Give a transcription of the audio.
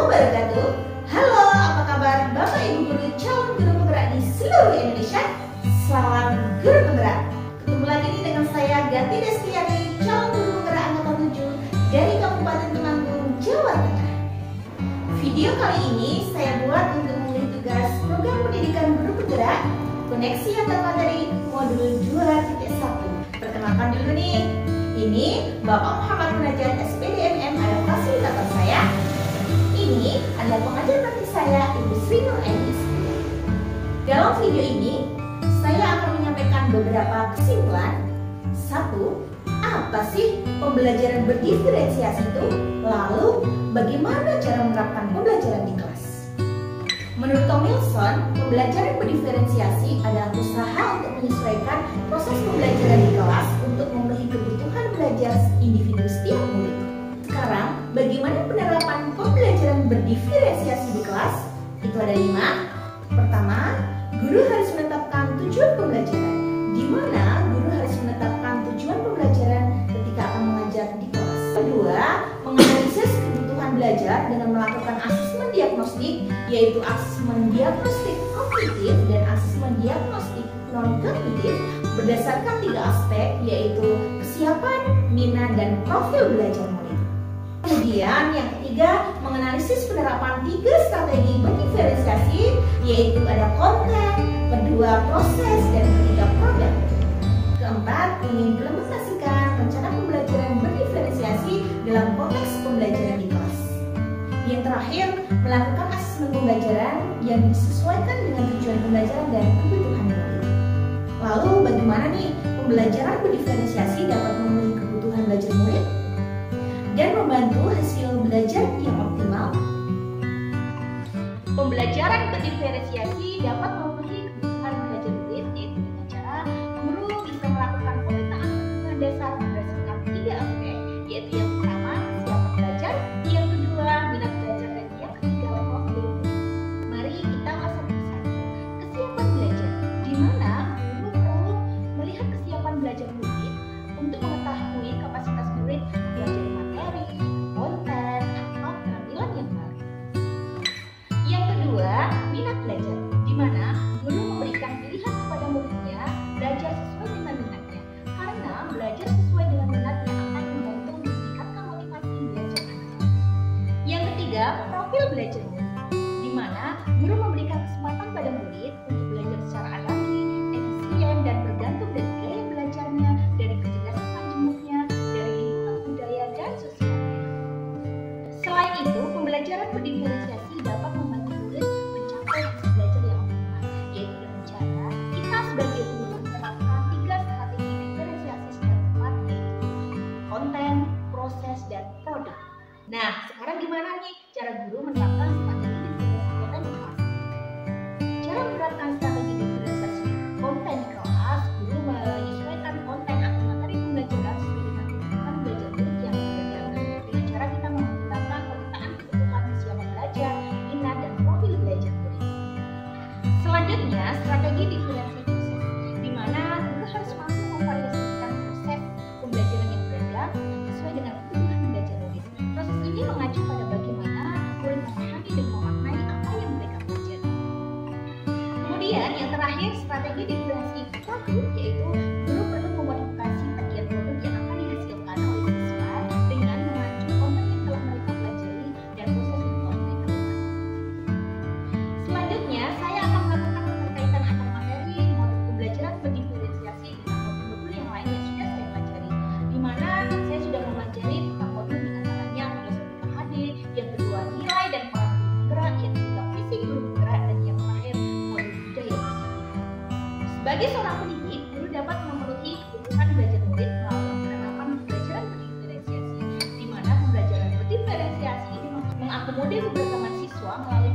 wabarakatuh. Halo, apa kabar Bapak Ibu guru calon guru penggerak di seluruh Indonesia? Salam guru penggerak. Ketemu lagi nih dengan saya Ganti Destiani, calon guru penggerak angkatan 7 dari Kabupaten Temanggung, Jawa Tengah. Video kali ini saya buat untuk menguji tugas program pendidikan guru penggerak koneksi antar materi modul 2.1. Perkenalkan dulu nih. Ini Bapak Muhammad Munajat SPDMM adalah fasilitator saya. Ini adalah pengajar praktik saya, Ibu Sri Nur Ainis. Dalam video ini, saya akan menyampaikan beberapa kesimpulan. 1. Apa sih pembelajaran berdiferensiasi itu? Lalu, bagaimana cara menerapkan pembelajaran di kelas? Menurut Tomilson, pembelajaran berdiferensiasi adalah usaha untuk menyesuaikan proses pembelajaran di kelas untuk memenuhi kebutuhan belajar individu setiap murid. Sekarang, bagaimana penerapan pembelajaran berdiferensiasi di kelas? Itu ada 5. Pertama, guru harus menetapkan tujuan pembelajaran. Di mana guru harus menetapkan tujuan pembelajaran ketika akan mengajar di kelas. Kedua, menganalisis kebutuhan belajar dengan melakukan asesmen diagnostik, yaitu asesmen diagnostik kognitif dan asesmen diagnostik non-kognitif berdasarkan 3 aspek, yaitu kesiapan, minat, dan profil belajar murid. Kemudian yang ketiga, menganalisis penerapan 3 strategi berdiferensiasi, yaitu ada konten, kedua proses, dan ketiga produk. Keempat, mengimplementasikan rencana pembelajaran berdiferensiasi dalam konteks pembelajaran di kelas. Yang terakhir, melakukan asesmen pembelajaran yang disesuaikan dengan tujuan pembelajaran dan kebutuhan murid. Lalu bagaimana nih pembelajaran berdiferensiasi dapat memenuhi kebutuhan belajar murid dan membantu hasil belajar yang optimal? Pembelajaran berdiferensiasi dapat memenuhi kebutuhan belajar murid, yaitu dengan cara guru bisa melakukan pemetaan kebutuhan dasar berdasarkan 3 aspek, yaitu yang pertama kesiapan belajar, yang kedua minat belajar, dan yang ketiga profil. Mari kita bahas satu-satu. Kesiapan belajar, di mana guru perlu melihat kesiapan belajar murid untuk mengetahui kapasitas murid belajar materi, konten, atau keterampilan yang baru. Yang kedua, minat belajar, di mana guru memberikan pilihan kepada muridnya belajar sesuai dengan minatnya, karena belajar sesuai dengan minatnya akan membantu meningkatkan motivasi belajar anak. Yang ketiga, profil belajar murid, di mana guru memberikan kesempatan pada murid untuk belajar secara alami, efisien, dan bergantung dari gaya belajarnya, dari kecerdasan majemuknya, dari lingkungan budaya dan sosialnya. Selain itu, pembelajaran berdiferensiasi dapat membantu murid mencapai hasil belajar yang optimal, yaitu dengan cara kita sebagai guru menerapkan 3 strategi diferensiasi secara tepat, yaitu konten, proses, dan produk. Nah, sekarang gimana nih cara guru menerapkan strategi diferensiasi konten di kelas? Cara menerapkan strategi diferensiasi konten di kelas, guru menyesuaikan konten atau materi pembelajaran sesuai dengan kebutuhan belajar murid yang berbeda. Dengan cara kita menggunakan pemetaan kebutuhan kesiapan belajar, minat, dan profil belajar murid. Selanjutnya, strategi diferensiasi proses, di mana guru harus mampu memvariasikan proses pembelajaran yang beragam sesuai dengan kebutuhan belajar murid. Proses ini mengacu pada bagaimana murid memahami dan memaknai apa yang mereka pelajari. Kemudian yang terakhir, strategi diferensiasi produk, yaitu guru perlu memodifikasi bagian produk yang akan dihasilkan oleh siswa dengan mengacu konten yang telah mereka pelajari dan proses yang telah mereka lewati. Selanjutnya, saya akan melakukan keterkaitan antar materi modul pembelajaran berdiferensiasi dengan modul-modul yang lain yang sudah saya pelajari, di mana saya sudah mempelajari tentang modul di antaranya modul PKHD, yang kedua nilai dan peran guru penggerak, yang ketiga fisik guru penggerak, dan yang terakhir modul budaya bersama. Sebagai seorang pendidik, guru dapat memenuhi kebutuhan belajar murid melalui penerapan pembelajaran berdiferensiasi, di mana pembelajaran berdiferensiasi ini mengakomodir keberagaman siswa melalui